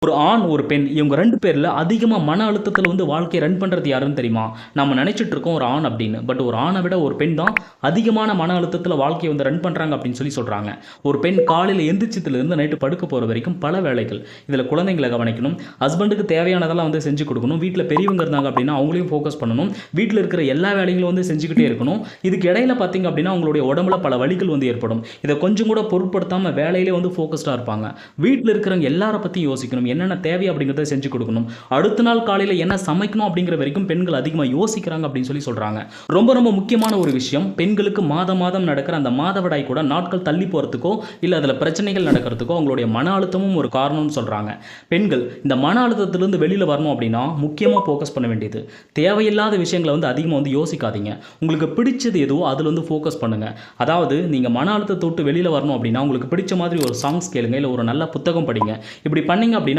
ஒரு ஆண், ஒரு பெண் இவங்க 2 பேர்ல அதிகமா மன அழுத்தத்தில வந்து வாழ்க்கைய ரன் பண்றது யாருன்னு தெரியுமா? நம்ம நெனைச்சிட்டு இருக்கோம் ஒரு ஆண் அப்படின்னு. பட் ஒரு ஆண விட ஒரு பெண் தான் அதிகமான மன அழுத்தத்தில வாழ்க்கைய வந்து ரன் பண்றாங்க அப்படின்னு சொல்றாங்க. ஒரு பெண் காலையில எந்திரிச்சதுலேருந்து நைட்டு படுக்க போற வரைக்கும் பல வேலைகள். இதில குழந்தைங்கள கவனிக்கணும். ஹஸ்பண்டுக்கு தேவையானதெல்லாம் வந்து செஞ்சு குடுக்கணும். வீட்ல பெரியவங்க இருந்தாங்க அப்படின்னா அவங்களையும் ஃபோக்கஸ் பண்ணணும். வீட்ல இருக்கிற எல்லா வேலைகளும் வந்து செஞ்சுக்கிட்டே இருக்கணும். இதுக்கு இடையில பார்த்தீங்க அப்படின்னா உங்களுடைய உடம்புல பல வலிகள் வந்து ஏற்படும். இத கொஞ்சம் கூட பொருட்படுத்தாம வேலையிலே வந்து ஃபோக்கஸ்டா இருப்பாங்க. வீட்ல இருக்கிறவங்க எல்லார பத்தியும் யோசிக்கணும். என்னென்ன தேவை அப்படிங்கிறத செஞ்சு கொடுக்கணும். அடுத்த நாள் காலையில என்ன சமைக்கணும் அப்படிங்கிற வரைக்கும் பெண்கள் அதிகமா யோசிக்கிறாங்க அப்படின்னு சொல்றாங்க. ரொம்ப ரொம்ப முக்கியமான ஒரு விஷயம், பெண்களுக்கு மாதம் மாதம் நடக்கிற அந்த மாதவிடாய் கூட நாட்கள் தள்ளி போறதுக்கோ இல்ல அதுல பிரச்சனைகள் நடக்கிறதுக்கோ அவங்களுடைய மன அழுத்தமும் ஒரு காரணம்னு சொல்றாங்க. பெண்கள் இந்த மன அழுத்தத்திலிருந்து வெளியில வரணும் அப்படின்னா முக்கியமா ஃபோக்கஸ் பண்ண வேண்டியது தேவையில்லாத விஷயங்களை வந்து அதிகமா வந்து யோசிக்காதீங்க. உங்களுக்கு பிடிச்சது எதுவோ அதுல வந்து ஃபோக்கஸ் பண்ணுங்க. அதாவது நீங்க மன அழுத்தத்தை விட்டு வெளியில வரணும் அப்படின்னா உங்களுக்கு பிடிச்ச மாதிரி ஒரு சாங்ஸ் கேளுங்க, இல்ல ஒரு நல்ல புத்தகம் படிங்க. இப்படி பண்ணீங்க அப்படின்னா